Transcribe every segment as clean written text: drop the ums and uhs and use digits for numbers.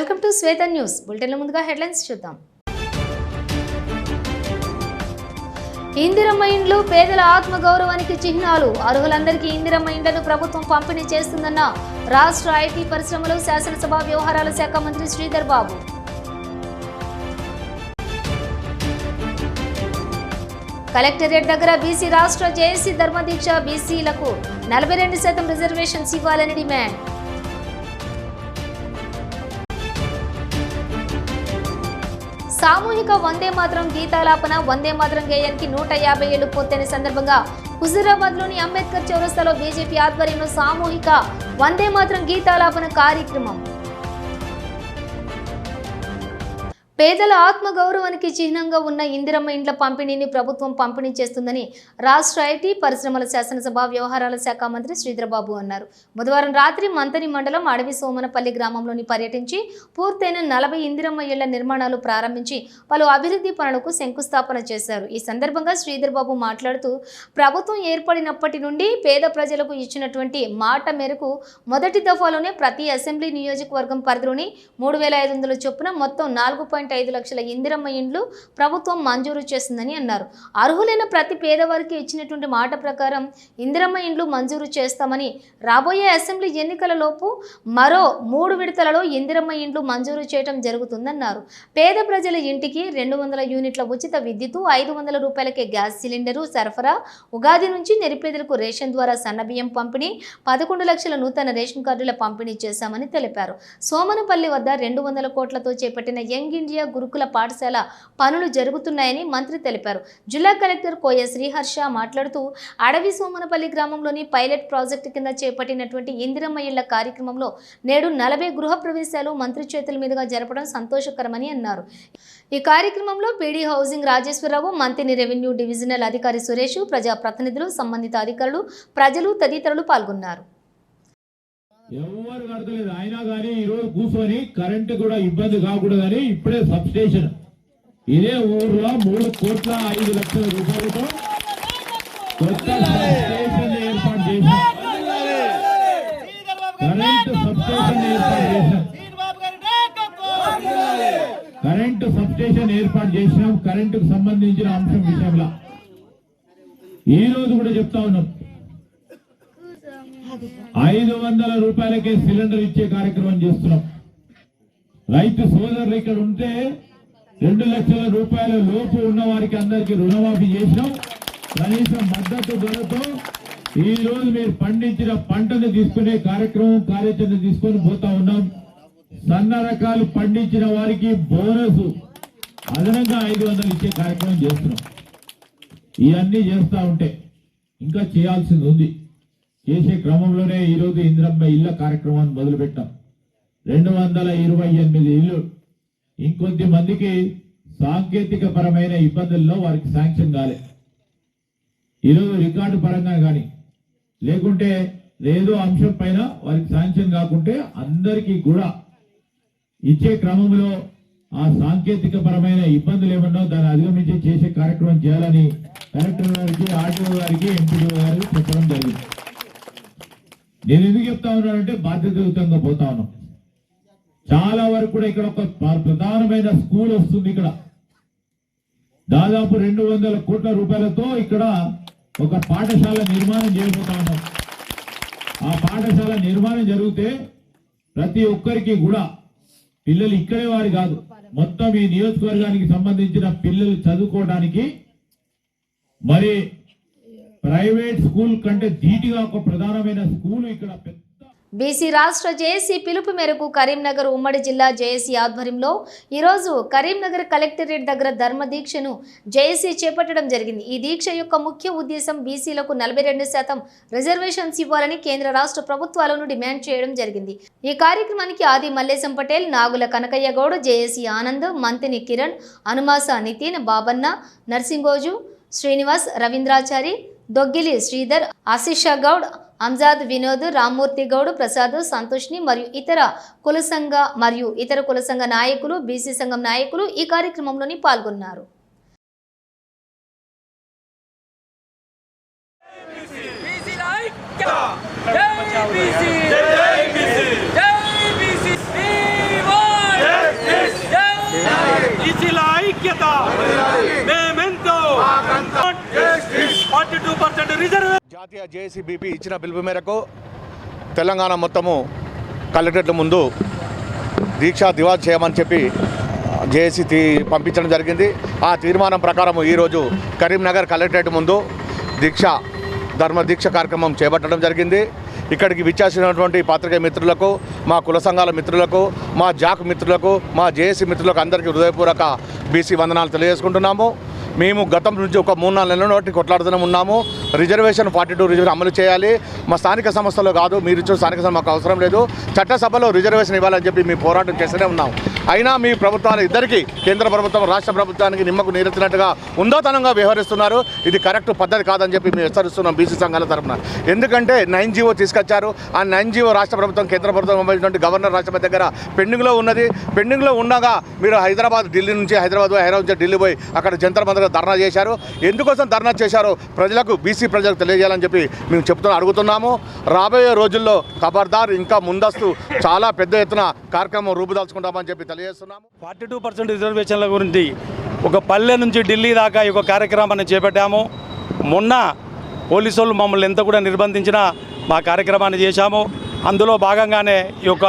Welcome to Shweta news బులెటిన్ల ముందుగా headlines చూద్దాం. ఇందిరమ్మ ఇండ్లు పేదల ఆత్మగౌరవానికి చిహ్నాలు. అర్హులందరికీ ఇందిరమ్మ ఇండ్లను ప్రభుత్వం పంపిణీ చేస్తుందన్న రాష్ట్ర ఐటీ పరిశ్రమలు శాసనసభ వ్యవహారాల శాఖ మంత్రి శ్రీధర్ బాబు. కలెక్టరేట్ దగ్గర బీసీ రాష్ట్ర జేఏసీ ధర్మదీక్ష. బీసీలకు 42% రిజర్వేషన్స్ ఇవ్వాలని డిమాండ్. సామూహిక వందే మాతరం గీతాలాపన. వందే మాతరం గేయానికి 150 ఏళ్లు పూర్తయిన సందర్భంగా హుజూరాబాద్లోని అంబేద్కర్ చౌరస్తాలో బీజేపీ ఆధ్వర్యంలో సామూహిక వందే మాతరం గీతాలాపన కార్యక్రమం. పేదల ఆత్మగౌరవానికి చిహ్నంగా ఉన్న ఇందిరమ్మ ఇండ్ల పంపిణీని ప్రభుత్వం పంపిణీ చేస్తుందని రాష్ట్ర ఐటీ పరిశ్రమల శాసనసభ వ్యవహారాల శాఖ మంత్రి శ్రీధర్ బాబు అన్నారు. బుధవారం రాత్రి మంతని మండలం అడవి సోమనపల్లి గ్రామంలోని పర్యటించి పూర్తయిన 40 ఇందిరమ్మ ఇళ్ల నిర్మాణాలు ప్రారంభించి పలు అభివృద్ధి పనులకు శంకుస్థాపన చేశారు. ఈ సందర్భంగా శ్రీధర్ బాబు మాట్లాడుతూ ప్రభుత్వం ఏర్పడినప్పటి నుండి పేద ప్రజలకు ఇచ్చినటువంటి మాట మేరకు మొదటి దఫాలోనే ప్రతి అసెంబ్లీ నియోజకవర్గం పరిధిలోని 3500 చొప్పున మొత్తం 4.5 లక్షల ఇందిరమ్మ ఇండ్లు ప్రభుత్వం మంజూరు చేస్తుందని అన్నారు. అర్హులైన ప్రతి పేదవారికి ఇచ్చినటువంటి మాట ప్రకారం ఇందిరమ్మ ఇండ్లు మంజూరు చేస్తామని, రాబోయే అసెంబ్లీ ఎన్నికలలోపు మరో 3 విడతలలో ఇందిరమ్మ ఇండ్లు మంజూరు చేయడం జరుగుతుందన్నారు. పేద ప్రజల ఇంటికి 200 యూనిట్ల ఉచిత విద్యుత్, 500 రూపాయలకే గ్యాస్ సిలిండరు సరఫరా, ఉగాది నుంచి నిరుపేదలకు రేషన్ ద్వారా సన్నబియ్యం పంపిణీ, 11 లక్షల నూతన రేషన్ కార్డుల పంపిణీ చేశామని తెలిపారు. సోమనపల్లి వద్ద 200 కోట్లతో చేపట్టిన యంగ్ ఇండియా గురుకుల పాఠశాల పనులు జరుగుతున్నాయని మంత్రి తెలిపారు. జిల్లా కలెక్టర్ కోయ శ్రీహర్ష మాట్లాడుతూ అడవి సోమనపల్లి గ్రామంలోని పైలట్ ప్రాజెక్టు కింద చేపట్టినటువంటి ఇందిరమ్మ ఇళ్ల కార్యక్రమంలో నేడు 40 గృహ ప్రవేశాలు మంత్రి చేతుల మీదుగా జరపడం సంతోషకరమని అన్నారు. ఈ కార్యక్రమంలో పీడీ హౌసింగ్ రాజేశ్వరరావు, మంతిని రెవెన్యూ డివిజనల్ అధికారి సురేష్, ప్రజాప్రతినిధులు, సంబంధిత అధికారులు, ప్రజలు తదితరులు పాల్గొన్నారు. ఎవరు కడతలేదు అయినా కానీ ఈరోజు కూర్చొని కరెంటు కూడా ఇబ్బంది కాకూడదని ఇప్పుడే సబ్ స్టేషన్ ఇదే ఊర్లో 3 కోట్ల 5 లక్షల రూపాయలతో కొత్త సబ్ స్టేషన్ ఏర్పాటు చేశాం. కరెంటు సబ్ స్టేషన్ ఏర్పాటు చేసినాం. కరెంటుకు సంబంధించిన అంశం విషయంలో ఈ రోజు కూడా చెప్తా ఉన్నాం. 500 రూపాయలకే సిలిండర్ ఇచ్చే కార్యక్రమం చేస్తున్నాం. రైతు సోదరులు ఇక్కడ ఉంటే 2 లక్షల రూపాయల లోపు ఉన్న వారికి అందరికీ రుణమాఫీ చేసినాం. కనీసం మద్దతు ధరతో ఈ రోజు మీరు పండించిన పంటను తీసుకునే కార్యాచరణ తీసుకొని పోతా ఉన్నాం. సన్న రకాలు పండించిన వారికి బోనస్ అదనంగా 500 ఇచ్చే కార్యక్రమం చేస్తున్నాం. ఇవన్నీ చేస్తా ఉంటే ఇంకా చేయాల్సింది ఉంది. చేసే క్రమంలోనే ఈరోజు ఇందిరమ్మ ఇళ్ల కార్యక్రమాన్ని మొదలుపెట్టాం. 228 ఇళ్లు. ఇంకొద్ది మందికి సాంకేతిక పరమైన ఇబ్బందుల్లో వారికి శాంక్షన్ కాలే. ఈరోజు రికార్డు పరంగా కానీ లేకుంటే ఏదో అంశం పైన వారికి శాంక్షన్ కాకుంటే అందరికీ కూడా ఇచ్చే క్రమంలో ఆ సాంకేతిక పరమైన ఇబ్బందులు ఏమన్నా దాన్ని అధిగమించి చేసే కార్యక్రమం చేయాలని కలెక్టర్ గారికి, ఆర్టీఓ గారికి, ఎంపీడీఓ గారికి చెప్పడం జరిగింది. నేను ఎందుకు చెప్తా ఉన్నానంటే బాధ్యతాయుతంగా పోతా ఉన్నాం. చాలా వరకు కూడా ఇక్కడ ఒక ప్రధానమైన స్కూల్ వస్తుంది. ఇక్కడ దాదాపు 200 కోట్ల రూపాయలతో ఇక్కడ ఒక పాఠశాల నిర్మాణం చేయబోతా ఉన్నాం. ఆ పాఠశాల నిర్మాణం జరిగితే ప్రతి ఒక్కరికి కూడా పిల్లలు ఇక్కడే వారి కాదు, మొత్తం ఈ నియోజకవర్గానికి సంబంధించిన పిల్లలు చదువుకోవడానికి మరి ప్రైవేట్ స్కూల్ కంటే ధీటుగా ఒక ప్రధానమైన స్కూల్ ఇక్కడ పెద్ద. బీసీ రాష్ట్ర జేఏసీ పిలుపు మేరకు కరీంనగర్ ఉమ్మడి జిల్లా జేఏసీ ఆధ్వర్యంలో ఈరోజు కరీంనగర్ కలెక్టరేట్ దగ్గర ధర్మదీక్షను జేఏసీ చేపట్టడం జరిగింది. ఈ దీక్ష యొక్క ముఖ్య ఉద్దేశం బీసీలకు 42% రిజర్వేషన్స్ ఇవ్వాలని కేంద్ర రాష్ట్ర ప్రభుత్వాలను డిమాండ్ చేయడం జరిగింది. ఈ కార్యక్రమానికి ఆది మల్లేశం పటేల్, నాగుల కనకయ్య గౌడ్, జేఏసీ ఆనంద్, మంతిని కిరణ్, అనుమాస నితిన్, బాబన్న, నర్సింగోజు, శ్రీనివాస్, రవీంద్రాచారి, దొగ్గిలి శ్రీధర్, ఆశిష గౌడ్, అంజాద్, వినోద్, రామ్మూర్తి గౌడ్, ప్రసాద్, సంతోష్ని మరియు ఇతర కుల సంఘ నాయకులు, బీసీ సంఘం నాయకులు ఈ కార్యక్రమంలోని పాల్గొన్నారు. జై బీసీ మేమెంతో 42% రిజర్వ్. జాతీయ జేఏసీబీపీ ఇచ్చిన పిలుపు మేరకు తెలంగాణ మొత్తము కలెక్టరేట్ల ముందు దీక్షా దివాజ్ చేయమని చెప్పి జేఏసీ పంపించడం జరిగింది. ఆ తీర్మానం ప్రకారం ఈరోజు కరీంనగర్ కలెక్టరేట్ ముందు ధర్మ దీక్ష కార్యక్రమం చేపట్టడం జరిగింది. ఇక్కడికి విచ్చేసినటువంటి పాత్రికేయ మిత్రులకు, మా కుల సంఘాల మిత్రులకు, మా జాక్ మిత్రులకు, మా జేఏసీ మిత్రులకు అందరికీ హృదయపూర్వక బీసీ వందనాలు తెలియజేసుకుంటున్నాము. మేము గతం నుంచి ఒక 3-4 నెలల నుండి కొట్లాడుతూనే ఉన్నాము. రిజర్వేషన్ 42 రిజర్వేషన్ అమలు చేయాలి. మా స్థానిక సంస్థలో కాదు, మీరు ఇచ్చే స్థానిక సంస్థ మాకు అవసరం లేదు, చట్టసభలో రిజర్వేషన్ ఇవ్వాలని చెప్పి మేము పోరాటం చేస్తూనే ఉన్నాం. అయినా మీ ప్రభుత్వాలు ఇద్దరికి, కేంద్ర ప్రభుత్వం రాష్ట్ర ప్రభుత్వానికి నిమ్మకు నీరెత్తినట్టుగా ఉందోతనంగా వ్యవహరిస్తున్నారు. ఇది కరెక్ట్ పద్ధతి కాదని చెప్పి మేము హెచ్చరిస్తున్నాం బీసీ సంఘాల తరఫున. ఎందుకంటే 9 జీవో తీసుకొచ్చారు. ఆ 9 జీవో రాష్ట్ర ప్రభుత్వం, కేంద్ర ప్రభుత్వం సంబంధించినటువంటి గవర్నర్ రాష్ట్రపతి దగ్గర పెండింగ్లో ఉన్నది. పెండింగ్లో ఉండగా మీరు ఢిల్లీ నుంచి హైదరాబాద్ నుంచి ఢిల్లీ పోయి అక్కడ జంతర్ మంతర్ ధర్నా చేశారు. ఎందుకోసం ధర్నా చేశారో ప్రజలకు, బీసీ ప్రజలకు తెలియజేయాలని చెప్పి మేము అడుగుతున్నాము. రాబోయే రోజుల్లో ఖబర్దార్ ఇంకా ముందస్తు చాలా పెద్ద ఎత్తున కార్యక్రమం రూపుదాల్చుకుంటామని చెప్పి తెలియజేస్తున్నాము. 42% రిజర్వేషన్ల గురించి ఒక పల్లె నుంచి ఢిల్లీ దాకా ఈ ఒక కార్యక్రమాన్ని చేపట్టాము. మొన్న పోలీసు వాళ్ళు మమ్మల్ని ఎంత కూడా నిర్బంధించినా మా కార్యక్రమాన్ని చేశాము. అందులో భాగంగానే ఈ యొక్క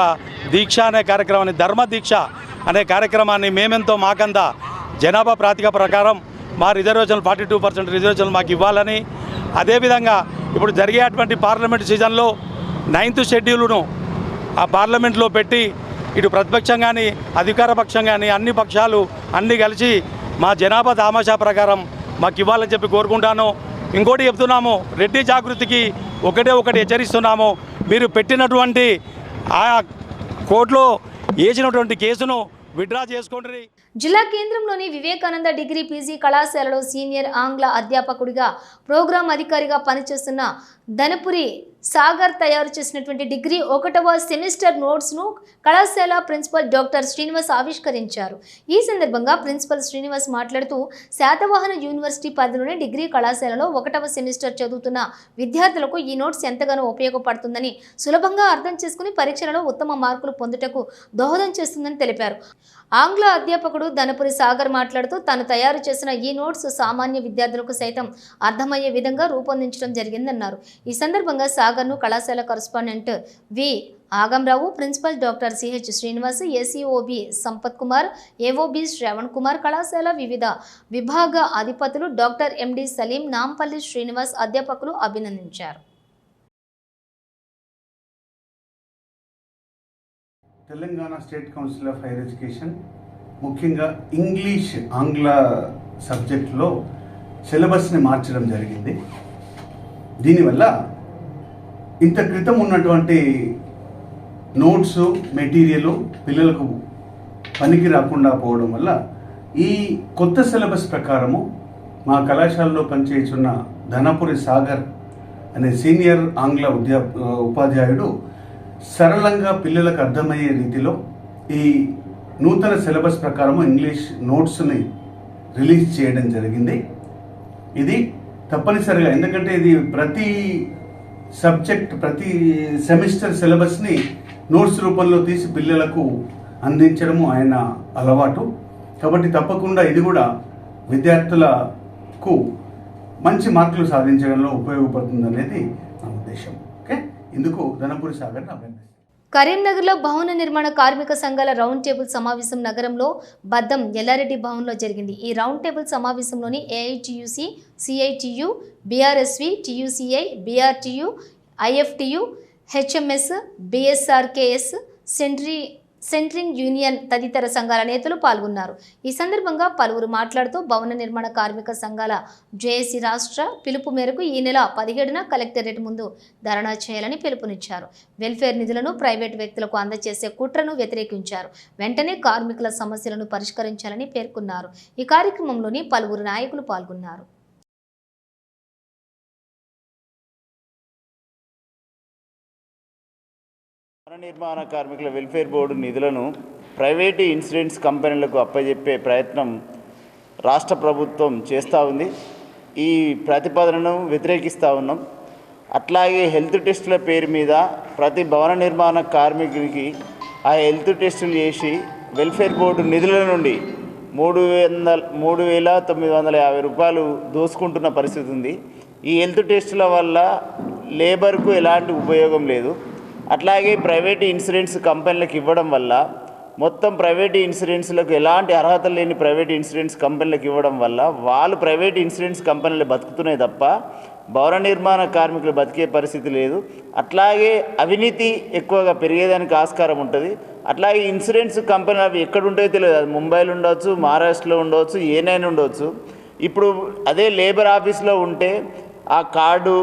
దీక్ష అనే కార్యక్రమాన్ని, ధర్మ దీక్ష అనే కార్యక్రమాన్ని మేమెంతో మాకందా జనాభా ప్రాతిక ప్రకారం మా రిజర్వేషన్లు 42% రిజర్వేషన్లు మాకు ఇవ్వాలని, అదేవిధంగా ఇప్పుడు జరిగేటువంటి పార్లమెంట్ సీజన్లో 9th షెడ్యూల్ను ఆ పార్లమెంట్లో పెట్టి ఇటు ప్రతిపక్షం కానీ అధికార పక్షం కానీ అన్ని పక్షాలు అన్నీ కలిసి మా జనాభా తామాషా ప్రకారం మాకు ఇవ్వాలని చెప్పి కోరుకుంటాను. ఇంకోటి చెప్తున్నాము, రెడ్డి జాగృతికి ఒకటి హెచ్చరిస్తున్నాము. మీరు పెట్టినటువంటి ఆ కోర్టులో వేసినటువంటి కేసును విత్డ్రా చేసుకోండి. జిల్లా కేంద్రంలోని వివేకానంద డిగ్రీ పీజీ కళాశాలలో సీనియర్ ఆంగ్ల అధ్యాపకుడిగా ప్రోగ్రాం అధికారిగా పనిచేస్తున్న ధనపురి సాగర్ తయారు చేసినటువంటి డిగ్రీ 1వ సెమిస్టర్ నోట్స్ను కళాశాల ప్రిన్సిపల్ డాక్టర్ శ్రీనివాస్ ఆవిష్కరించారు. ఈ సందర్భంగా ప్రిన్సిపల్ శ్రీనివాస్ మాట్లాడుతూ, శాతవాహన యూనివర్సిటీ పరిధిలోని డిగ్రీ కళాశాలలో 1వ సెమిస్టర్ చదువుతున్న విద్యార్థులకు ఈ నోట్స్ ఎంతగానో ఉపయోగపడుతుందని, సులభంగా అర్థం చేసుకుని పరీక్షలలో ఉత్తమ మార్కులు పొందుటకు దోహదం చేస్తుందని తెలిపారు. ఆంగ్ల అధ్యాపకుడు ధనపురి సాగర్ మాట్లాడుతూ, తాను తయారు చేసిన ఈ నోట్స్ సామాన్య విద్యార్థులకు సైతం అర్థమయ్యే విధంగా రూపొందించడం జరిగిందన్నారు. ఈ సందర్భంగా సాగర్ను కళాశాల correspondent V Agamrao, principal doctor CH Srinivas, ACOB Sampath Kumar, AOB Sravan Kumar, కళాశాల వివిధ విభాగ అధిపతులు డాక్టర్ ఎండి సలీం, నాంపల్లి శ్రీనివాస్ అధ్యాపకులు అభినందించారు. Telangana state council of higher education ముఖ్యంగా ఆంగ్ల సబ్జెక్టులో సిలబస్ని మార్చడం జరిగింది. దీనివల్ల ఇంత క్రితం ఉన్నటువంటి నోట్స్ మెటీరియల్ పిల్లలకు పనికి రాకుండా పోవడం వల్ల ఈ కొత్త సిలబస్ ప్రకారము మా కళాశాలలో పనిచేస్తున్న ధనపురి సాగర్ అనే సీనియర్ ఆంగ్ల ఉపాధ్యాయుడు సరళంగా పిల్లలకు అర్థమయ్యే రీతిలో ఈ నూతన సిలబస్ ప్రకారం ఇంగ్లీష్ నోట్స్ని రిలీజ్ చేయడం జరిగింది. ఇది తప్పనిసరిగా, ఎందుకంటే ఇది ప్రతి సబ్జెక్ట్, ప్రతి సెమిస్టర్ సిలబస్ని నోట్స్ రూపంలో తీసి పిల్లలకు అందించడము ఆయన అలవాటు. కాబట్టి తప్పకుండా ఇది కూడా విద్యార్థులకు మంచి మార్కులు సాధించడంలో ఉపయోగపడుతుంది అనేది నా ఉద్దేశం. ఓకే, ఇందుకు ధనపురి సాగర్ని అభినందిస్తాను. కరీంనగర్లో భవన నిర్మాణ కార్మిక సంఘాల రౌండ్ టేబుల్ సమావేశం నగరంలో బద్దం ఎల్లారెడ్డి భవన్లో జరిగింది. ఈ రౌండ్ టేబుల్ సమావేశంలోని AITUC, CITU, BRSV, TUCI, BRTU, IFTU, HMS, BSRKS, centring union తదితర సంఘాల నేతలు పాల్గొన్నారు. ఈ సందర్భంగా పలువురు మాట్లాడుతూ, భవన నిర్మాణ కార్మిక సంఘాల జేఏసీ రాష్ట్ర పిలుపు మేరకు ఈ నెల 17న కలెక్టరేట్ ముందు ధర్నా చేయాలని పిలుపునిచ్చారు. వెల్ఫేర్ నిధులను ప్రైవేటు వ్యక్తులకు అందజేసే కుట్రను వ్యతిరేకించారు. వెంటనే కార్మికుల సమస్యలను పరిష్కరించాలని పేర్కొన్నారు. ఈ కార్యక్రమంలోని పలువురు నాయకులు పాల్గొన్నారు. భవన నిర్మాణ కార్మికుల వెల్ఫేర్ బోర్డు నిధులను ప్రైవేటు ఇన్సూరెన్స్ కంపెనీలకు అప్పజెప్పే ప్రయత్నం రాష్ట్ర ప్రభుత్వం చేస్తూ ఉంది. ఈ ప్రతిపాదనను వ్యతిరేకిస్తూ ఉన్నాం. అట్లాగే హెల్త్ టెస్టుల పేరు మీద ప్రతి భవన నిర్మాణ కార్మికునికి ఆ హెల్త్ టెస్టులు చేసి వెల్ఫేర్ బోర్డు నిధుల నుండి 3,950 రూపాయలు దోసుకుంటున్న పరిస్థితి ఉంది. ఈ హెల్త్ టెస్టుల వల్ల లేబర్కు ఎలాంటి ఉపయోగం లేదు. అట్లాగే ప్రైవేట్ ఇన్సూరెన్స్ కంపెనీలకు ఇవ్వడం వల్ల మొత్తం ప్రైవేట్ ఇన్సూరెన్స్లకు ఎలాంటి అర్హత లేని ప్రైవేట్ ఇన్సూరెన్స్ కంపెనీలకు ఇవ్వడం వల్ల వాళ్ళు ప్రైవేట్ ఇన్సూరెన్స్ కంపెనీలు బతుకుతున్నాయి తప్ప భవన నిర్మాణ కార్మికులు బతికే పరిస్థితి లేదు. అట్లాగే అవినీతి ఎక్కువగా పెరిగేదానికి ఆస్కారం ఉంటుంది. అట్లాగే ఇన్సూరెన్స్ కంపెనీలు అవి ఎక్కడ ఉంటాయో తెలియదు. అది ముంబైలో ఉండవచ్చు, మహారాష్ట్రలో ఉండవచ్చు, ఏనైనా ఉండవచ్చు. ఇప్పుడు అదే లేబర్ ఆఫీస్లో ఉంటే ఆ కార్డు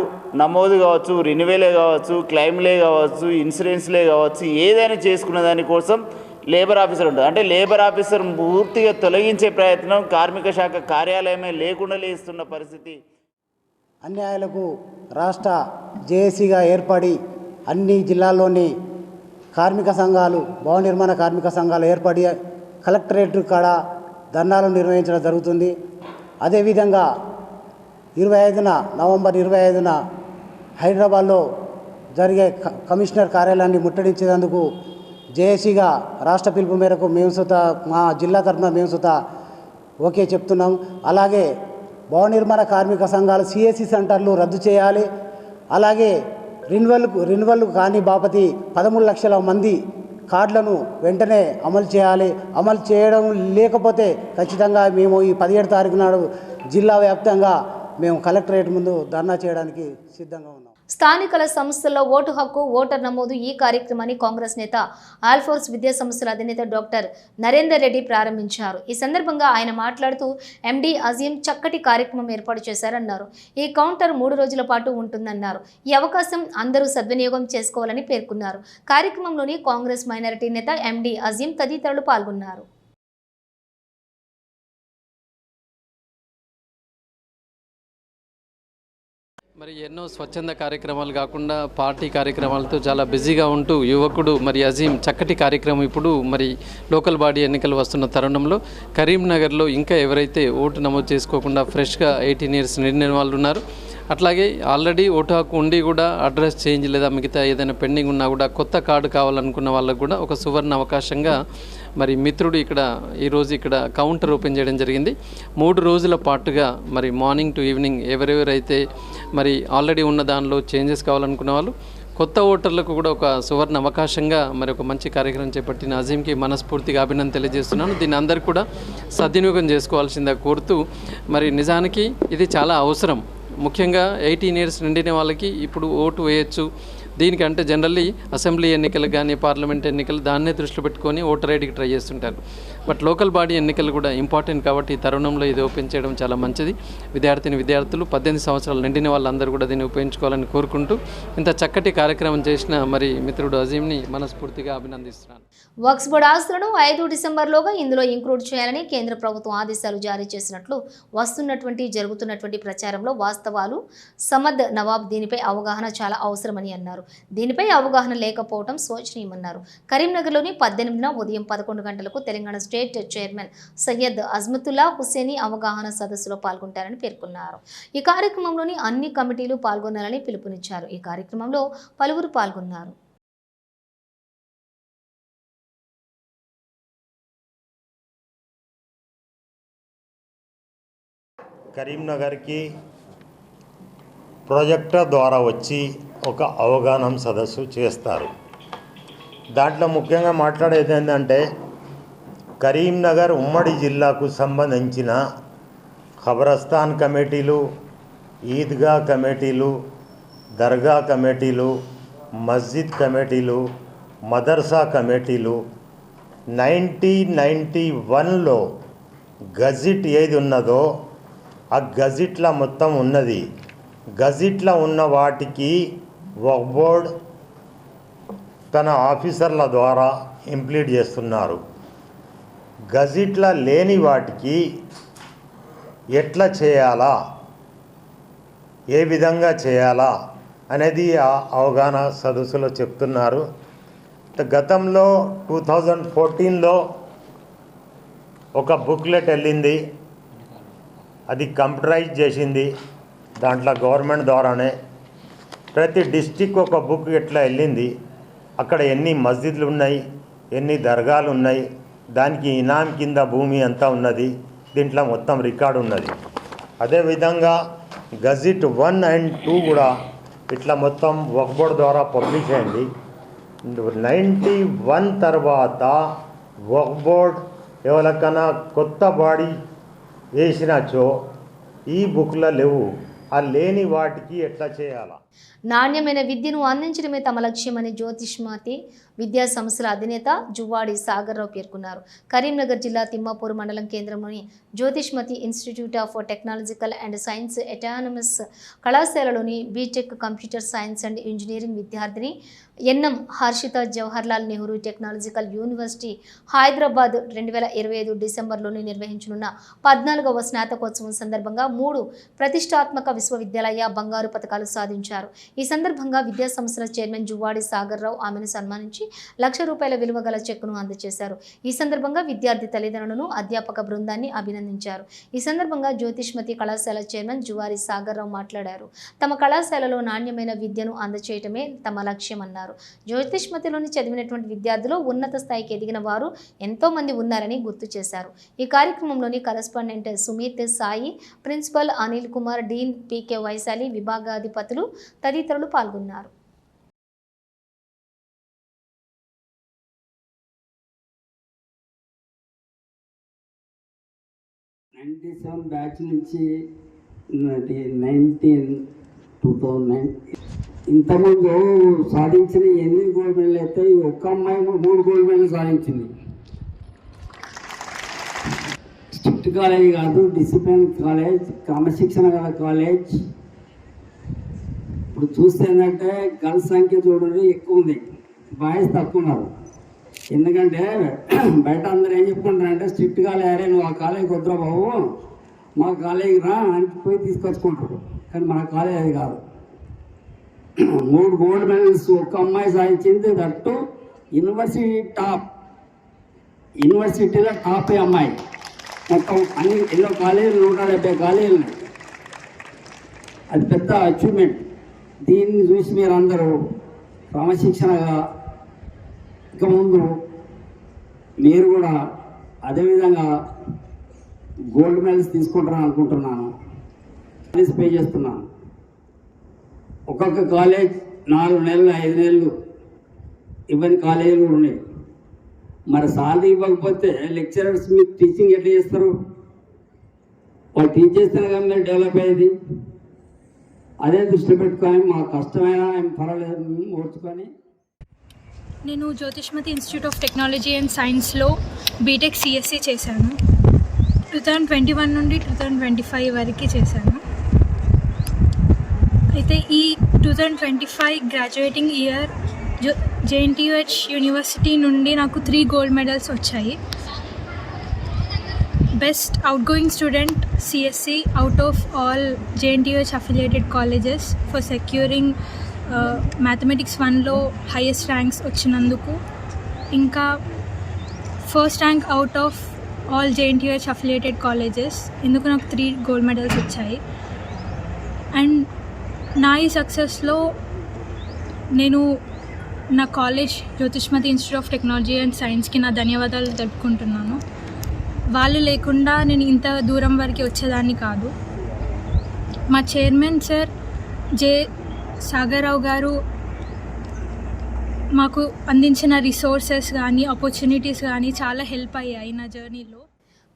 నమోదు కావచ్చు, రెన్యువలే కావచ్చు, క్లెయిమ్లే కావచ్చు, ఇన్సూరెన్స్లే కావచ్చు, ఏదైనా చేసుకునే దానికోసం లేబర్ ఆఫీసర్ ఉంటుంది. అంటే లేబర్ ఆఫీసర్ పూర్తిగా తొలగించే ప్రయత్నం కార్మిక శాఖ కార్యాలయమే లేకుండా లేస్తున్న పరిస్థితి. అన్యాయాలకు రాష్ట్ర జేఏసీగా ఏర్పడి అన్ని జిల్లాల్లోని కార్మిక సంఘాలు, భవన నిర్మాణ కార్మిక సంఘాలు ఏర్పడి కలెక్టరేట్ కాడ ధర్నాలు నిర్వహించడం జరుగుతుంది. అదేవిధంగా నవంబర్ 25న హైదరాబాద్లో జరిగే కమిషనర్ కార్యాలయాన్ని ముట్టడించేందుకు జేఏసీగా రాష్ట్ర పిలుపు మేరకు మేము సుత మా జిల్లా తరఫున మేము సుత ఓకే చెప్తున్నాం. అలాగే భవన నిర్మాణ కార్మిక సంఘాలు సిఎస్సి సెంటర్లు రద్దు చేయాలి. అలాగే రెన్యువల్ కాని బాపతి 13 లక్షల మంది కార్డులను వెంటనే అమలు చేయాలి. అమలు చేయడం లేకపోతే ఖచ్చితంగా మేము ఈ 17 తారీఖు నాడు జిల్లా వ్యాప్తంగా మేము కలెక్టరేట్ ముందు ధర్నా చేయడానికి సిద్ధంగా ఉన్నాం. స్థానికల సంస్థల్లో ఓటు హక్కు, ఓటర్ నమోదు ఈ కార్యక్రమాన్ని కాంగ్రెస్ నేత ఆల్ఫోర్స్ విద్యా సంస్థల అధినేత డాక్టర్ నరేందర్ రెడ్డి ప్రారంభించారు. ఈ సందర్భంగా ఆయన మాట్లాడుతూ ఎండి అజీం చక్కటి కార్యక్రమం ఏర్పాటు చేశారన్నారు. ఈ కౌంటర్ 3 రోజుల పాటు ఉంటుందన్నారు. ఈ అవకాశం అందరూ సద్వినియోగం చేసుకోవాలని పేర్కొన్నారు. కార్యక్రమంలోని కాంగ్రెస్ మైనారిటీ నేత ఎండి అజీం తదితరులు పాల్గొన్నారు. మరి ఎన్నో స్వచ్ఛంద కార్యక్రమాలు కాకుండా పార్టీ కార్యక్రమాలతో చాలా బిజీగా ఉంటూ యువకుడు మరి అజీం చక్కటి కార్యక్రమం ఇప్పుడు మరి లోకల్ బాడీ ఎన్నికలు వస్తున్న తరుణంలో కరీంనగర్లో ఇంకా ఎవరైతే ఓటు నమోదు చేసుకోకుండా ఫ్రెష్గా 18 ఇయర్స్ నిండిన వాళ్ళు ఉన్నారు, అట్లాగే ఆల్రెడీ ఓటు హక్కు ఉండి కూడా అడ్రస్ చేంజ్ లేదా మిగతా ఏదైనా పెండింగ్ ఉన్నా కూడా కొత్త కార్డు కావాలనుకున్న వాళ్ళకు కూడా ఒక సువర్ణ అవకాశంగా మరి మిత్రుడు ఈరోజు ఇక్కడ కౌంటర్ ఓపెన్ చేయడం జరిగింది. 3 రోజుల పాటుగా మరి మార్నింగ్ టు ఈవినింగ్ ఎవరెవరైతే మరి ఆల్రెడీ ఉన్న దానిలో చేంజెస్ కావాలనుకున్న వాళ్ళు, కొత్త ఓటర్లకు కూడా ఒక సువర్ణ అవకాశంగా మరి ఒక మంచి కార్యక్రమం చేపట్టిన అజీంకి మనస్ఫూర్తిగా అభినందన తెలియజేస్తున్నాను. దీన్ని అందరూ కూడా సద్వినియోగం చేసుకోవాల్సిందిగా కోరుతూ మరి నిజానికి ఇది చాలా అవసరం. ముఖ్యంగా 18 ఇయర్స్ నిండిన వాళ్ళకి ఇప్పుడు ఓటు వేయచ్చు. దీనికంటే జనరల్లీ అసెంబ్లీ ఎన్నికలు కానీ పార్లమెంట్ ఎన్నికలు దాన్నే దృష్టిలో పెట్టుకొని ఓటర్ ఐడికి ట్రై చేస్తుంటారు. బట్ లోకల్ బాడీ ఎన్నికలు కూడా ఇంపార్టెంట్ కాబట్టి ఈ తరుణంలో ఇది ఓపెన్ చేయడం చాలా మంచిది. విద్యార్థులు 18 సంవత్సరాలు నిండిన వాళ్ళందరూ కూడా దీన్ని ఉపయోగించుకోవాలని కోరుకుంటూ ఇంత చక్కటి కార్యక్రమం చేసిన మరి మిత్రుడు అజీంని మనస్ఫూర్తిగా అభినందిస్తున్నాను. వక్ఫ్ బోర్డు ఆస్తులను 5 డిసెంబర్లోగా ఇందులో ఇంక్లూడ్ చేయాలని కేంద్ర ప్రభుత్వం ఆదేశాలు జారీ చేసినట్లు జరుగుతున్నటువంటి ప్రచారంలో వాస్తవాలు. సమద్ నవాబ్ దీనిపై అవగాహన చాలా అవసరమని అన్నారు. దీనిపై అవగాహన లేకపోవడం శోచనీయమన్నారు. కరీంనగర్లోని 18న ఉదయం 11 గంటలకు తెలంగాణ స్టేట్ చైర్మన్ సయ్యద్ అజ్మతుల్లా హుస్సేని అవగాహన సదస్సులో పాల్గొంటారని పేర్కొన్నారు. ఈ కార్యక్రమంలోని అన్ని కమిటీలు పాల్గొనాలని పిలుపునిచ్చారు. ఈ కార్యక్రమంలో పలువురు పాల్గొన్నారు. కరీంనగర్కి ప్రాజెక్టర్ ద్వారా వచ్చి ఒక అవగాహన సదస్సు చేస్తారు. దాంట్లో ముఖ్యంగా మాట్లాడేది ఏంటంటే కరీంనగర్ ఉమ్మడి జిల్లాకు సంబంధించిన ఖబరస్థాన్ కమిటీలు, ఈద్గా కమిటీలు, దర్గా కమిటీలు, మస్జిద్ కమిటీలు, మదర్సా కమిటీలు 1991లో గజిట్ ఏది ఉన్నదో ఆ గజిట్లో మొత్తం ఉన్నది. గజిట్లో ఉన్న వాటికి వక్ఫ్ బోర్డ్ తన ఆఫీసర్ల ద్వారా ఇంప్లీట్ చేస్తున్నారు. గజిట్లో లేని వాటికి ఎట్లా చేయాలా, ఏ విధంగా చేయాలా అనేది ఆ అవగాహన సదస్సులో చెప్తున్నారు. గతంలో 2014లో ఒక బుక్లెట్ వెళ్ళింది, అది కంప్యూటరైజ్ చేసింది. దాంట్లో గవర్నమెంట్ ద్వారానే ప్రతి డిస్టిక్ ఒక బుక్ ఎట్లా వెళ్ళింది, అక్కడ ఎన్ని మస్జిద్లు ఉన్నాయి, ఎన్ని దర్గాలు ఉన్నాయి, దానికి ఇనాం కింద భూమి అంతా ఉన్నది. దీంట్లో మొత్తం రికార్డు ఉన్నది. అదేవిధంగా గజిట్ 1 and 2 కూడా ఇట్లా మొత్తం వక్ఫ్ బోర్డ్ ద్వారా పబ్లిష్ అయింది. 91 తర్వాత వక్ఫ్ బోర్డ్ ఎవరికైనా కొత్త బాడీ వేసినచో ఈ బుక్లో లేవు. ఆ లేని వాటికి ఎట్లా చేయాలా? నాణ్యమైన విద్యను అందించడమే తమ లక్ష్యమని జ్యోతిష్మతి విద్యా సంస్థల అధినేత జువ్వాడి సాగర్రావు పేర్కొన్నారు. కరీంనగర్ జిల్లా తిమ్మాపూర్ మండలం కేంద్రంలోని Jyothishmathi institute of technological and science autonomous కళాశాలలోని BTech computer science and engineering విద్యార్థిని NM Harshitha Jawaharlal Nehru technological university Hyderabad 2025 డిసెంబర్లోని నిర్వహించనున్న 14వ స్నాతకోత్సవం సందర్భంగా 3 ప్రతిష్టాత్మక విశ్వవిద్యాలయ బంగారు పతకాలు సాధించారు. ఈ సందర్భంగా విద్యా సంస్థల చైర్మన్ జువ్వాడి సాగర్రావు ఆమెను సన్మానించి ₹1,00,000 విలువ గల చెక్కును అందజేశారు. ఈ సందర్భంగా విద్యార్థి తల్లిదండ్రులను అధ్యాపక బృందాన్ని అభినందించారు. ఈ సందర్భంగా జ్యోతిష్మతి కళాశాల చైర్మన్ జువ్వాడి సాగర్రావు మాట్లాడారు. తమ కళాశాలలో నాణ్యమైన విద్యను అందజేయటమే తమ లక్ష్యమన్నారు. జ్యోతిష్మతిలోని చదివినటువంటి విద్యార్థులు ఉన్నత స్థాయికి ఎదిగిన వారు ఎంతో మంది ఉన్నారని గుర్తు చేశారు. ఈ కార్యక్రమంలోని కరెస్పాండెంట్ సుమిత్ సాయి, ప్రిన్సిపల్ అనిల్ కుమార్, డీన్ పీకే వైశాలి, విభాగాధిపతులు తదితరులు పాల్గొన్నారు. బ్యాచ్ నుంచి 2009 ఇంతకుముందు సాధించిన 8 గోల్డ్ మెడల్ అయితే ఒక్క అమ్మాయి 3 గోల్డ్ మెడల్ సాధించింది. స్ట్రిక్ట్ కాలేజ్ కాదు, డిసిప్లిన్ కాలేజ్, క్రమశిక్షణ గల కాలేజ్. ఇప్పుడు చూస్తే ఏంటంటే గర్ల్స్ సంఖ్య చూడండి ఎక్కువ ఉంది, బాయ్స్ తక్కువ ఉన్నారు. ఎందుకంటే బయట అందరూ ఏం చెప్పుకుంటారంటే స్ట్రిక్ట్ కాలేజీ, నువ్వు ఆ కాలేజీకి వద్దురా బాబు, మా కాలేజీకి రా అని పోయి తీసుకొచ్చుకుంటారు. కానీ మన కాలేజ్ అది కాదు. 3 గోల్డ్ మెడల్స్ ఒక్క అమ్మాయి సాధించింది. దట్టు యూనివర్సిటీలో టాప్ అమ్మాయి. మొత్తం అన్ని ఎన్నో కాలేజీలు 170 కాలేజీలు. అది పెద్ద అచీవ్మెంట్. దీన్ని చూసి మీరు అందరూ క్రమశిక్షణగా ఇక ముందు మీరు కూడా అదేవిధంగా గోల్డ్ మెడల్స్ తీసుకుంటారని అనుకుంటున్నాను. పే చేస్తున్నాను. ఒక్కొక్క కాలేజ్ 4 నెలలు 5 నెలలు ఇవ్వని కాలేజీలు కూడా ఉన్నాయి. మరి సాలరీ ఇవ్వకపోతే లెక్చరర్స్ మీకు టీచింగ్ ఎట్లా చేస్తారు? వాళ్ళు టీచ్ చేస్తేనే కానీ మీరు డెవలప్ అయ్యేది. అదే దృష్టిలో పెట్టుకొని మా కష్టమైన ఏం పర్వాలేదు ఓర్చుకొని. నేను Jyothishmathi institute of technology and సైన్స్లో బీటెక్ సిఎస్సి చేశాను. 2021 నుండి 2025 వరకు చేశాను. అయితే ఈ 2025 గ్రాడ్యుయేటింగ్ ఇయర్ JNTUH యూనివర్సిటీ నుండి నాకు 3 గోల్డ్ మెడల్స్ వచ్చాయి. Best outgoing student CSC out of all JNTUH affiliated colleges for securing mathematics 1లో హైయెస్ట్ ర్యాంక్స్ వచ్చినందుకు, ఇంకా first rank out of all JNTUH affiliated colleges, ఇందుకు నాకు 3 గోల్డ్ మెడల్స్ వచ్చాయి. And నా ఈ సక్సెస్లో నేను నా college Jyothishmathi institute of technology and సైన్స్కి నా ధన్యవాదాలు తెలుపుకుంటున్నాను. వాళ్ళు లేకుండా నేను ఇంత దూరం వరకు వచ్చేదాన్ని కాదు. మా చైర్మన్ సార్ జె సాగర్రావు గారు మాకు అందించిన రిసోర్సెస్ కానీ ఆపర్చునిటీస్ కానీ చాలా హెల్ప్ అయ్యాయి నా జర్నీలో.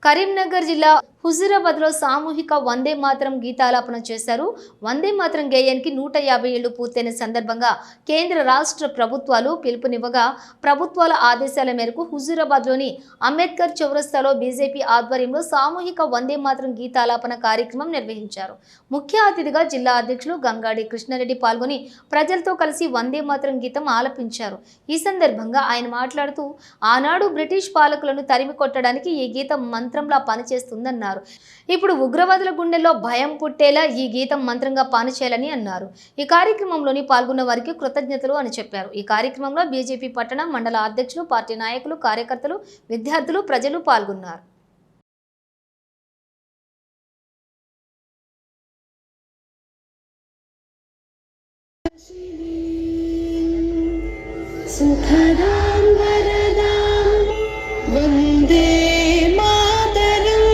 కరీంనగర్ జిల్లా హుజూరాబాద్లో సామూహిక వందే మాతరం గీతాలాపన చేశారు. వందే మాతరం గేయానికి 150 ఏళ్లు పూర్తయిన సందర్భంగా కేంద్ర రాష్ట్ర ప్రభుత్వాలు పిలుపునివ్వగా ప్రభుత్వాల ఆదేశాల మేరకు హుజూరాబాద్లోని అంబేద్కర్ చౌరస్తాలో బీజేపీ ఆధ్వర్యంలో సామూహిక వందే మాతరం గీతాలాపన కార్యక్రమం నిర్వహించారు. ముఖ్య అతిథిగా జిల్లా అధ్యక్షులు గంగాడి కృష్ణారెడ్డి పాల్గొని ప్రజలతో కలిసి వందే మాతరం గీతం ఆలపించారు. ఈ సందర్భంగా ఆయన మాట్లాడుతూ ఆనాడు బ్రిటిష్ పాలకులను తరిమి కొట్టడానికి ఈ గీతం మంత్రంలా పనిచేస్తుందన్నారు. ఇప్పుడు ఉగ్రవాదుల గుండెల్లో భయం పుట్టేలా ఈ గీతం మంత్రంగా పనిచేయాలని అన్నారు. ఈ కార్యక్రమంలోని పాల్గొన్న వారికి కృతజ్ఞతలు అని చెప్పారు. ఈ కార్యక్రమంలో బీజేపీ పట్టణ మండల అధ్యక్షులు, పార్టీ నాయకులు, కార్యకర్తలు, విద్యార్థులు, ప్రజలు పాల్గొన్నారు. వందే మాతరం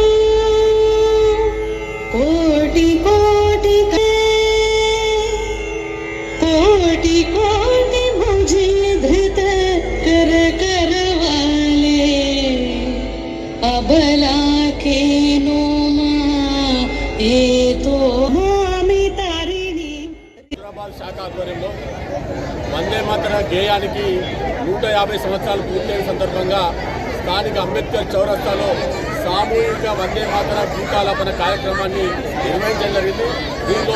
కోటి కోటి కోటి కోటి मुझे धृत कर करवाले अबला के नो ఏ తో మామి తారిణి. హైదరాబాద్ శాఖ ఆధ్వర్యంలో వందే మాతర గేయానికి 150 సంవత్సరాలు పూర్తయిన సందర్భంగా స్థానిక అంబేద్కర్ చౌరస్తాలో సామూహిక వందే మాతర గీతాలాపన కార్యక్రమాన్ని నిర్వహించడం జరిగింది. దీనిలో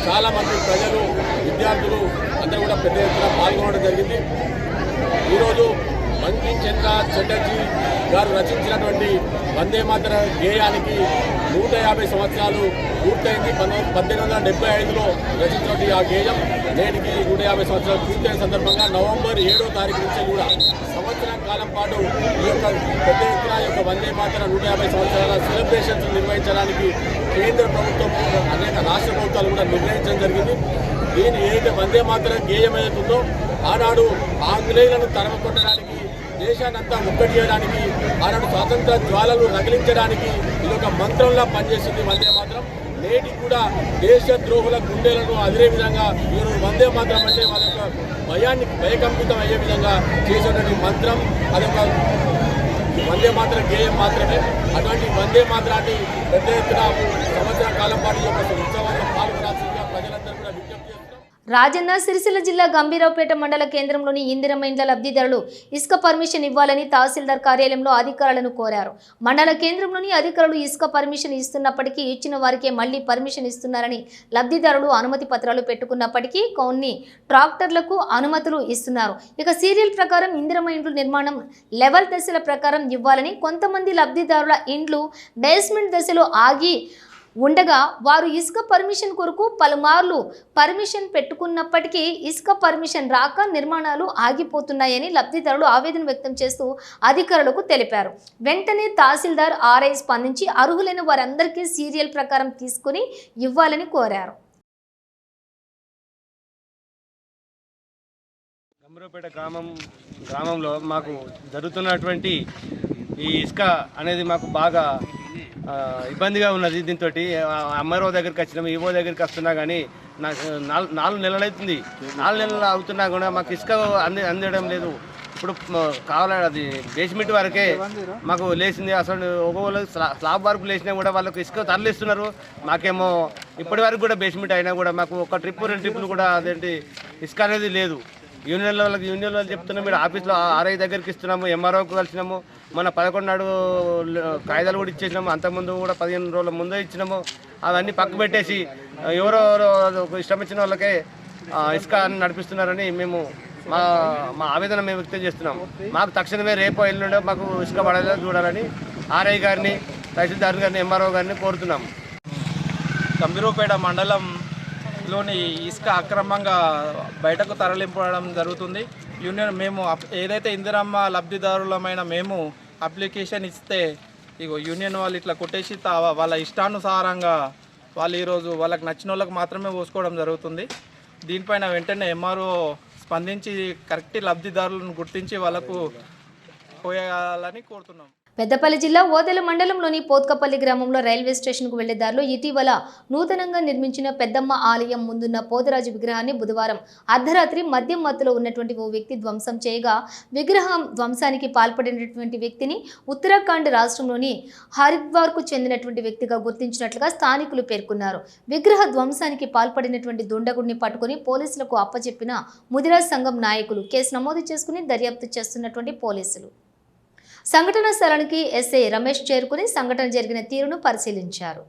చాలామంది ప్రజలు, విద్యార్థులు అందరూ కూడా పెద్ద ఎత్తున పాల్గొనడం జరిగింది. ఈరోజు బంకిం చంద్ర చటర్జీ గారు రచించినటువంటి వందే మాతర గేయానికి 150 సంవత్సరాలు పూర్తయింది. 1875లో రచించినటువంటి ఆ గేయం నేటికి 150 సంవత్సరాలు పూర్తయిన సందర్భంగా నవంబర్ 7వ తారీఖు నుంచి కూడా సంవత్సరం కాలం పాటు ఈ యొక్క పెద్ద ఎత్తున ఈ యొక్క వందే మాతర 150 సంవత్సరాల సెలబ్రేషన్స్ నిర్వహించడానికి కేంద్ర ప్రభుత్వం అనేక రాష్ట్ర ప్రభుత్వాలు కూడా నిర్ణయించడం జరిగింది. దీని ఏదైతే వందే మాతర గేయం ఏదైతుందో ఆనాడు ఆంగ్లేయులను తరమకొట్టడానికి, దేశాన్నంతా ఒక్కటి చేయడానికి, ఆనాడు స్వాతంత్ర జ్వాలలు రగిలించడానికి ఇది ఒక మంత్రంలా పనిచేస్తుంది వందే మాతరం. నేటికి కూడా దేశ ద్రోహుల గుండెలను అదిరే విధంగా ఈరోజు వందే మాతరం అంటే వాళ్ళ యొక్క భయకంపితం అయ్యే విధంగా చేసేటువంటి మంత్రం అదొక వందే మాతర గేయం మాత్రమే. అటువంటి వందే మాతరాన్ని పెద్ద ఎత్తున సంవత్సర కాలం పాటు ఈ యొక్క ఉత్సవాల్లో పాల్గొనాల్సిందిగా ప్రజలందరూ కూడా విజ్ఞప్తి చేస్తున్నారు. రాజన్న సిరిసిల్ల జిల్లా గంభీరావుపేట మండల కేంద్రంలోని ఇందిరమ్మ ఇండ్ల లబ్ధిదారులు ఇసుక పర్మిషన్ ఇవ్వాలని తహసీల్దార్ కార్యాలయంలో అధికారులను కోరారు. మండల కేంద్రంలోని అధికారులు ఇసుక పర్మిషన్ ఇస్తున్నప్పటికీ ఇచ్చిన వారికే మళ్లీ పర్మిషన్ ఇస్తున్నారని, లబ్ధిదారులు అనుమతి పత్రాలు పెట్టుకున్నప్పటికీ కొన్ని ట్రాక్టర్లకు అనుమతులు ఇస్తున్నారు. ఇక సీరియల్ ప్రకారం ఇందిరమ్మ ఇండ్ల నిర్మాణం లెవెల్ దశల ప్రకారం ఇవ్వాలని, కొంతమంది లబ్ధిదారుల ఇండ్లు బేస్మెంట్ దశలో ఆగి ఉండగా వారు ఇసుక పర్మిషన్ కొరకు పలుమార్లు పర్మిషన్ పెట్టుకున్నప్పటికీ ఇసుక పర్మిషన్ రాక నిర్మాణాలు ఆగిపోతున్నాయని లబ్ధిదారులు ఆవేదన వ్యక్తం చేస్తూ అధికారులకు తెలిపారు. వెంటనే తహసీల్దార్ ఆర్ఐ స్పందించి అర్హులైన వారందరికీ సీరియల్ ప్రకారం తీసుకుని ఇవ్వాలని కోరారు. గంభీరావుపేట గ్రామంలో మాకు జరుగుతున్నటువంటి ఈ ఇసుక అనేది మాకు బాగా ఇబ్బందిగా ఉన్నది. దీంతో ఎంఆర్ఓ దగ్గరికి వచ్చినాము, ఈవో దగ్గరికి వస్తున్నా కానీ నాకు 4 నెలలు అవుతుంది. 4 నెలలు అవుతున్నా కూడా మాకు ఇసుక అందడం లేదు. ఇప్పుడు కావాలి అది బేస్మెంట్ వరకే మాకు లేచింది. అసలు ఒకవేళ స్లాబ్ వరకు లేచినా కూడా వాళ్ళకు ఇసుక తరలిస్తున్నారు. మాకేమో ఇప్పటి వరకు కూడా బేస్మెంట్ అయినా కూడా మాకు ఒక ట్రిప్ 2 ట్రిప్పులు కూడా అదేంటి ఇసుక అనేది లేదు. యూనియన్ వాళ్ళు చెప్తున్నాం, మీరు ఆఫీస్లో ఆర్ఐ దగ్గరికి ఇస్తున్నాము, ఎంఆర్ఓకి కలిసినాము. మన 11 నాడు కాగితాలు కూడా ఇచ్చేసినాము. అంతకుముందు కూడా 15 రోజుల ముందే ఇచ్చినాము. అవన్నీ పక్క పెట్టేసి ఎవరో ఇష్టం ఇచ్చిన వాళ్ళకే ఇసుక నడిపిస్తున్నారని మేము మా ఆవేదన మేము వ్యక్తం చేస్తున్నాం. మాకు తక్షణమే రేపు ఎల్లుండో మాకు ఇసుక పడేలా చూడాలని ఆర్ఐ గారిని, తహసీల్దార్ గారిని, ఎంఆర్ఓ గారిని కోరుతున్నాం. గంభీరావుపేట మండలంలోని ఇసుక అక్రమంగా బయటకు తరలింపడం జరుగుతుంది. యూనియన్ మేము ఏదైతే ఇందిరమ్మ లబ్ధిదారులమైన మేము అప్లికేషన్ ఇస్తే ఇగో యూనియన్ వాళ్ళు ఇట్లా కొట్టేసి వాళ్ళ ఇష్టానుసారంగా వాళ్ళు ఈరోజు వాళ్ళకి నచ్చిన వాళ్ళకి మాత్రమే పోసుకోవడం జరుగుతుంది. దీనిపైన వెంటనే ఎంఆర్ఓ స్పందించి కరెక్ట్ లబ్ధిదారులను గుర్తించి వాళ్ళకు పోయాలని కోరుతున్నాం. పెద్దపల్లి జిల్లా ఓదెల మండలంలోని పోత్కపల్లి గ్రామంలో రైల్వే స్టేషన్కు వెళ్లే దారిలో ఇటీవల నూతనంగా నిర్మించిన పెద్దమ్మ ఆలయం ముందున్న పోతరాజు విగ్రహాన్ని బుధవారం అర్ధరాత్రి మద్యం మత్తులో ఉన్నటువంటి ఓ వ్యక్తి ధ్వంసం చేయగా, విగ్రహం ధ్వంసానికి పాల్పడినటువంటి వ్యక్తిని ఉత్తరాఖండ్ రాష్ట్రంలోని హరిద్వార్కు చెందినటువంటి వ్యక్తిగా గుర్తించినట్లుగా స్థానికులు పేర్కొన్నారు. విగ్రహ ధ్వంసానికి పాల్పడినటువంటి దుండగుడిని పట్టుకుని పోలీసులకు అప్పచెప్పిన ముదిరాజ్ సంఘం నాయకులు కేసు నమోదు చేసుకుని దర్యాప్తు చేస్తున్నటువంటి పోలీసులు. సంఘటన స్థలానికి ఎస్ఐ రమేష్ చేరుకుని సంఘటన జరిగిన తీరును పరిశీలించారు.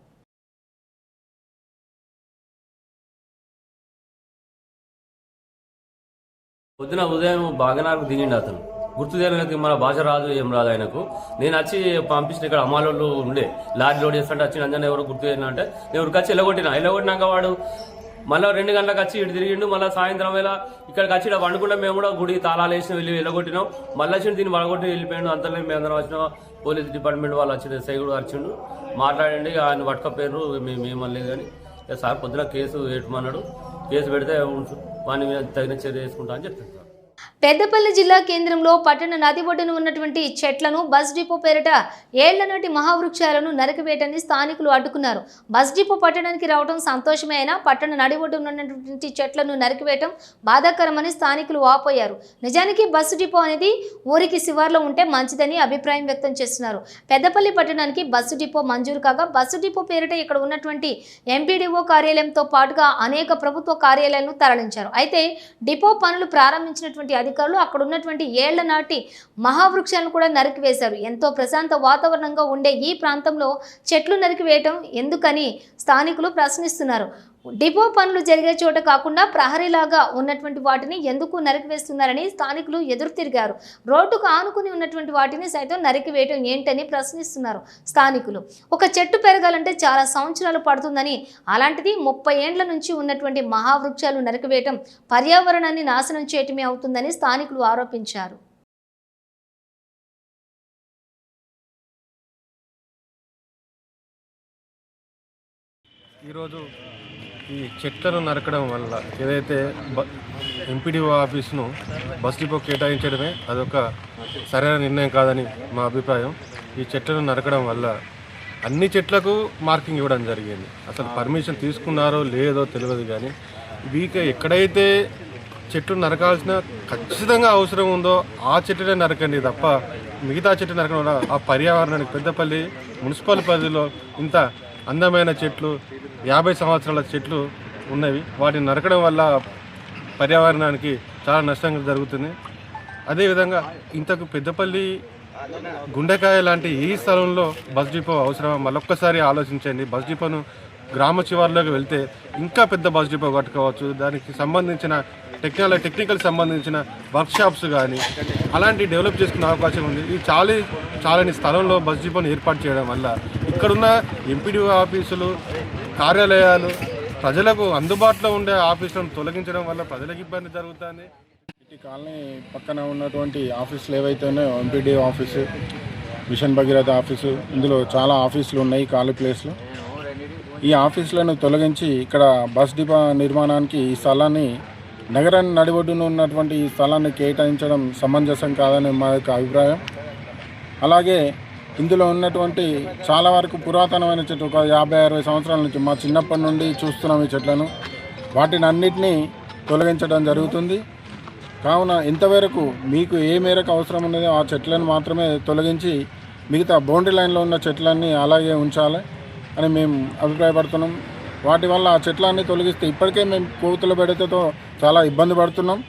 పొద్దున ఉదయం బాగానాకు దిగిండి అతను. గుర్తు తెలియదు, మన భాష రాదు, ఏం రాదు ఆయనకు. నేను వచ్చి పంపించిన ఇక్కడ అమ్మాలోళ్ళు ఉండే లారీ లోడ్ చేస్తుంటే వచ్చి అంజన ఎవరో గుర్తు తెలియదు అంటే నేను ఉరికి వచ్చి ఎల్లగొట్టినాక వాడు మళ్ళీ 2 గంటలకు వచ్చి ఇటు తిరిగిండు. మళ్ళీ సాయంత్రం వేళ ఇక్కడికి వచ్చి ఇక్కడ వండుకుంటే మేము కూడా గుడి తాళాలు వేసిన వెళ్ళగొట్టినాం. మళ్ళీ వచ్చి దీన్ని వడగొట్టి వెళ్ళిపోయాడు. అంతలో మేము అందరం వచ్చిన పోలీస్ డిపార్ట్మెంట్ వాళ్ళు వచ్చిన ఎస్ఐ కూడా వచ్చిండు, మాట్లాడండి ఆయన పట్టుకపోయారు. మేము లేదు కానీ సార్ పొద్దున కేసు పెట్టమన్నాడు. కేసు పెడితే వాని మీద తగిన చర్య వేసుకుంటా అని చెప్తాను. పెద్దపల్లి జిల్లా కేంద్రంలో పట్టణ నది ఒడ్డున ఉన్నటువంటి చెట్లను బస్ డిపో పేరిట ఏళ్ల నాటి మహావృక్షాలను నరికివేయటాన్ని స్థానికులు అడ్డుకున్నారు. బస్ డిపో పట్టణానికి రావడం సంతోషమే అయినా పట్టణ నది ఒడ్డున ఉన్నటువంటి చెట్లను నరికివేయటం బాధాకరమని స్థానికులు వాపోయారు. నిజానికి బస్సు డిపో అనేది ఊరికి శివార్లో ఉంటే మంచిదని అభిప్రాయం వ్యక్తం చేస్తున్నారు. పెద్దపల్లి పట్టణానికి బస్సు డిపో మంజూరు కాగా బస్సు డిపో పేరిట ఇక్కడ ఉన్నటువంటి ఎంపీడీఓ కార్యాలయంతో పాటుగా అనేక ప్రభుత్వ కార్యాలయాలను తరలించారు. అయితే డిపో పనులు ప్రారంభించినటువంటి అధికారులు అక్కడ ఉన్నటువంటి ఏళ్ల నాటి మహావృక్షాలను కూడా నరికివేశారు. ఎంతో ప్రశాంత వాతావరణంగా ఉండే ఈ ప్రాంతంలో చెట్లు నరికివేయటం ఎందుకని స్థానికులు ప్రశ్నిస్తున్నారు. డిపో పనులు జరిగే చోట కాకుండా ప్రహరీలాగా ఉన్నటువంటి వాటిని ఎందుకు నరికివేస్తున్నారని స్థానికులు ఎదురు తిరిగారు. రోడ్డుకు ఆనుకుని ఉన్నటువంటి వాటిని సైతం నరికివేయటం ఏంటని ప్రశ్నిస్తున్నారు స్థానికులు. ఒక చెట్టు పెరగాలంటే చాలా సంవత్సరాలు పడుతుందని, అలాంటిది 30 ఏండ్ల నుంచి ఉన్నటువంటి మహావృక్షాలు నరికివేయటం పర్యావరణాన్ని నాశనం చేయటమే అవుతుందని స్థానికులు ఆరోపించారు. ఈరోజు ఈ చెట్లను నరకడం వల్ల ఏదైతే ఎంపీడీఓ ఆఫీస్ను బస్ డిపో కేటాయించడమే అదొక సరైన నిర్ణయం కాదని మా అభిప్రాయం. ఈ చెట్లను నరకడం వల్ల అన్ని చెట్లకు మార్కింగ్ ఇవ్వడం జరిగింది. అసలు పర్మిషన్ తీసుకున్నారో లేదో తెలియదు, కానీ వీకే ఎక్కడైతే చెట్లు నరకాల్సిన ఖచ్చితంగా అవసరం ఉందో ఆ చెట్టునే నరకండి తప్ప మిగతా చెట్టు నరకడం వల్ల ఆ పర్యావరణానికి పెద్దపల్లి మున్సిపల్ పరిధిలో ఇంత అందమైన చెట్లు 50 సంవత్సరాల చెట్లు ఉన్నవి, వాటిని నరకడం వల్ల పర్యావరణానికి చాలా నష్టం జరుగుతుంది. అదేవిధంగా ఇంతకు పెద్దపల్లి గుండెకాయ లాంటి ఈ స్థలంలో బస్ డిపో అవసరమా మళ్ళొక్కసారి ఆలోచించండి. బస్ డిపోను గ్రామ శివార్లోకి వెళ్తే ఇంకా పెద్ద బస్ డిపో కట్టుకోవచ్చు. దానికి సంబంధించిన టెక్నికల్ సంబంధించిన వర్క్షాప్స్ కానీ అలాంటి డెవలప్ చేసుకునే అవకాశం ఉంది. ఈ చాలని స్థలంలో బస్ డిపోను ఏర్పాటు చేయడం వల్ల ఇక్కడున్న ఎంపీడీఓ ఆఫీసులు, కార్యాలయాలు, ప్రజలకు అందుబాటులో ఉండే ఆఫీసులను తొలగించడం వల్ల ప్రజలకు ఇబ్బంది జరుగుతుంది. ఈ కాలనీ పక్కన ఉన్నటువంటి ఆఫీసులు ఏవైతే ఉన్నాయో MPDO office, mission Bhagiratha office, ఇందులో చాలా ఆఫీసులు ఉన్నాయి ఖాళీ ప్లేస్లో. ఈ ఆఫీసులను తొలగించి ఇక్కడ బస్ డిపో నిర్మాణానికి ఈ స్థలాన్ని నగరాన్ని నడిబొడ్డున ఉన్నటువంటి ఈ స్థలాన్ని కేటాయించడం సమంజసం కాదని మా యొక్క అభిప్రాయం. అలాగే ఇందులో ఉన్నటువంటి చాలా వరకు పురాతనమైన చెట్లు, ఒక 50-60 సంవత్సరాల నుంచి మా చిన్నప్పటి నుండి చూస్తున్నాం ఈ చెట్లను. వాటిని అన్నిటినీ తొలగించడం జరుగుతుంది. కావున ఇంతవరకు మీకు ఏ మేరకు అవసరం ఉన్నదో ఆ చెట్లను మాత్రమే తొలగించి మిగతా బౌండరీ లైన్లో ఉన్న చెట్లన్నీ అలాగే ఉంచాలి అని మేము అభిప్రాయపడుతున్నాం. వాటి వల్ల ఆ చెట్లన్నీ తొలగిస్తే ఇప్పటికే మేము కోతుల బెడతతో చాలా ఇబ్బంది పడుతున్నాం.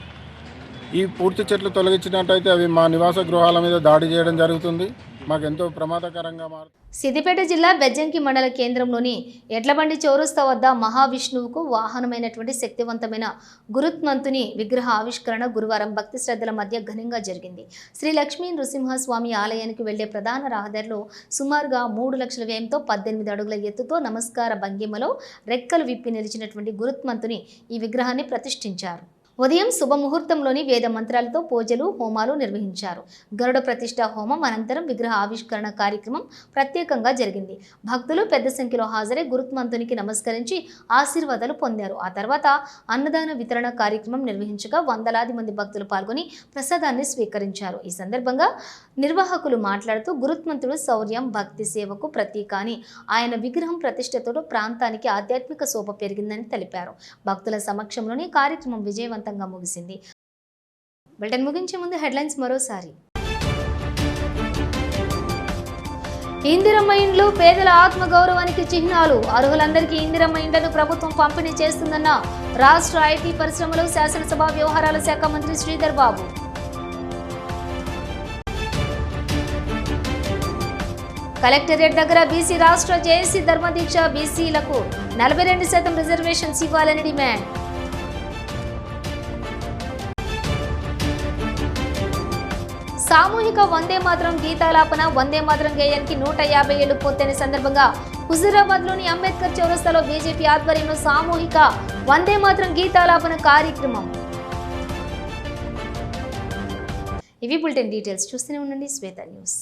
ఈ పూర్తి చెట్లు తొలగించినట్టయితే అవి మా నివాస గృహాల మీద దాడి చేయడం జరుగుతుంది. మాకెంతో ప్రమాదకరంగా మారుతుంది. సిద్దిపేట జిల్లా బెజ్జంకి మండల కేంద్రంలోని ఎడ్లబండి చౌరస్తా వద్ద మహావిష్ణువుకు వాహనమైనటువంటి శక్తివంతమైన గురుత్మంతుని విగ్రహ ఆవిష్కరణ గురువారం భక్తి శ్రద్ధల మధ్య ఘనంగా జరిగింది. శ్రీ లక్ష్మీ నృసింహస్వామి ఆలయానికి వెళ్లే ప్రధాన రహదారిలో సుమారుగా 3 లక్షల వ్యయంతో 18 అడుగుల ఎత్తుతో నమస్కార భంగిమలో రెక్కలు విప్పి నిలిచినటువంటి గురుత్మంతుని ఈ విగ్రహాన్ని ప్రతిష్ఠించారు. ఉదయం శుభముహూర్తంలోని వేద మంత్రాలతో పూజలు, హోమాలు నిర్వహించారు. గరుడ ప్రతిష్ఠ హోమం అనంతరం విగ్రహ ఆవిష్కరణ కార్యక్రమం ప్రత్యేకంగా జరిగింది. భక్తులు పెద్ద సంఖ్యలో హాజరై గురుత్మంతునికి నమస్కరించి ఆశీర్వాదాలు పొందారు. ఆ తర్వాత అన్నదాన వితరణ కార్యక్రమం నిర్వహించగా వందలాది మంది భక్తులు పాల్గొని ప్రసాదాన్ని స్వీకరించారు. ఈ సందర్భంగా నిర్వాహకులు మాట్లాడుతూ గురుత్మంతుడు శౌర్యం, భక్తి సేవకు ప్రతీక అని, ఆయన విగ్రహం ప్రతిష్టతో ప్రాంతానికి ఆధ్యాత్మిక శోభ పెరిగిందని తెలిపారు. భక్తుల సమక్షంలోని కార్యక్రమం విజయవంతంగా ముగిసింది. బులెటిన్ ముగించే ముందు హెడ్లైన్స్ మరోసారి. ఇందిరమ్మ ఇండ్లు పేదల ఆత్మగౌరవానికి చిహ్నాలు. అర్హులందరికీ ఇందిరమ్మ ఇండ్లను ప్రభుత్వం పంపిణీ చేస్తుందన్న రాష్ట్ర ఐటీ పరిశ్రమలు శాసనసభ వ్యవహారాల శాఖ మంత్రి శ్రీధర్ బాబు. కలెక్టరేట్ దగ్గర బీసీ రాష్ట్ర జేఏసీ ధర్మదీక్ష. బీసీలకు 42% రిజర్వేషన్స్ ఇవ్వాలని డిమాండ్. సామూహిక వందే మాతరం గీతాలాపన. వందే మాతరం గేయానికి 150 ఏళ్లు పూర్తయిన సందర్భంగా హుజూరాబాద్లోని అంబేద్కర్ చౌరస్తాలో బీజేపీ ఆధ్వర్యంలో సామూహిక వందే మాతరం గీతాలాపన కార్యక్రమం. ఇవి బులెటిన్ డీటెయిల్స్. చూస్తూనే ఉండండి శ్వేత న్యూస్.